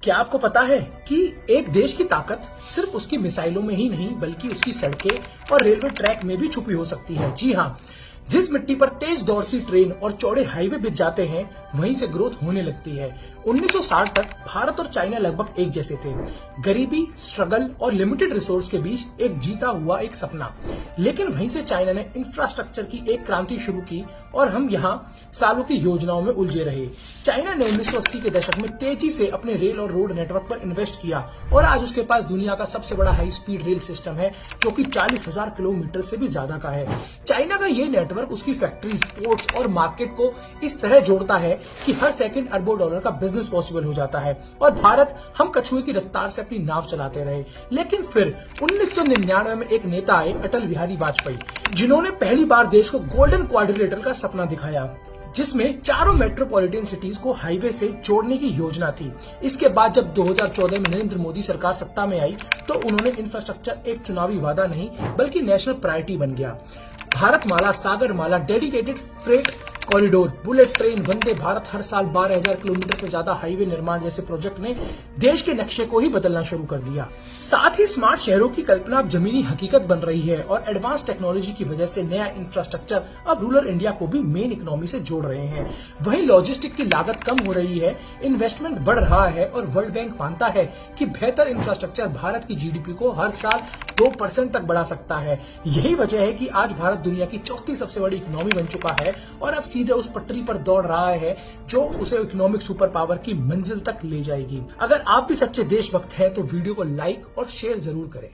क्या आपको पता है कि एक देश की ताकत सिर्फ उसकी मिसाइलों में ही नहीं बल्कि उसकी सड़कें और रेलवे ट्रैक में भी छुपी हो सकती है। जी हाँ, जिस मिट्टी पर तेज दौड़ती ट्रेन और चौड़े हाईवे बिछ जाते हैं वहीं से ग्रोथ होने लगती है। 1960 तक भारत और चाइना लगभग एक जैसे थे। गरीबी, स्ट्रगल और लिमिटेड रिसोर्स के बीच एक जीता हुआ एक सपना। लेकिन वहीं से चाइना ने इंफ्रास्ट्रक्चर की एक क्रांति शुरू की और हम यहाँ सालों की योजनाओं में उलझे रहे। चाइना ने 1980 के दशक में तेजी से अपने रेल और रोड नेटवर्क पर इन्वेस्ट किया और आज उसके पास दुनिया का सबसे बड़ा हाई स्पीड रेल सिस्टम है जो कि 40,000 किलोमीटर से भी ज्यादा का है। चाइना का ये नेटवर्क उसकी फैक्ट्रीज, पोर्ट्स और मार्केट को इस तरह जोड़ता है कि हर सेकंड अरबों डॉलर का बिजनेस पॉसिबल हो जाता है। और भारत, हम कछुए की रफ्तार से अपनी नाव चलाते रहे। लेकिन फिर 1999 में एक नेता आए, अटल बिहारी वाजपेयी, जिन्होंने पहली बार देश को गोल्डन क्वाड्रिलेटरल का सपना दिखाया, जिसमें चारों मेट्रोपॉलिटन सिटीज को हाईवे से जोड़ने की योजना थी। इसके बाद जब 2014 में नरेंद्र मोदी सरकार सत्ता में आई तो उन्होंने इंफ्रास्ट्रक्चर एक चुनावी वादा नहीं बल्कि नेशनल प्रायोरिटी बन गया। Bharatmala, Sagarmala, dedicated freight corridor, bullet train, Vande Bharat, हर साल 12,000 किलोमीटर से ज्यादा हाईवे निर्माण जैसे प्रोजेक्ट ने देश के नक्शे को ही बदलना शुरू कर दिया। साथ ही स्मार्ट शहरों की कल्पना अब जमीनी हकीकत बन रही है और एडवांस टेक्नोलॉजी की वजह से नया इंफ्रास्ट्रक्चर अब रूरल इंडिया को भी मेन इकोनॉमी से जोड़ रहे हैं। वहीं लॉजिस्टिक की लागत कम हो रही है, इन्वेस्टमेंट बढ़ रहा है और वर्ल्ड बैंक मानता है कि बेहतर इंफ्रास्ट्रक्चर भारत की जीडीपी को हर साल 2% तक बढ़ा सकता है। यही वजह है कि आज भारत दुनिया की चौथी सबसे बड़ी इकोनॉमी बन चुका है और अब सीधे उस पटरी पर दौड़ रहा है जो उसे इकोनॉमिक सुपर पावर की मंजिल तक ले जाएगी। अगर आप भी सच्चे देशभक्त हैं तो वीडियो को लाइक और शेयर जरूर करें।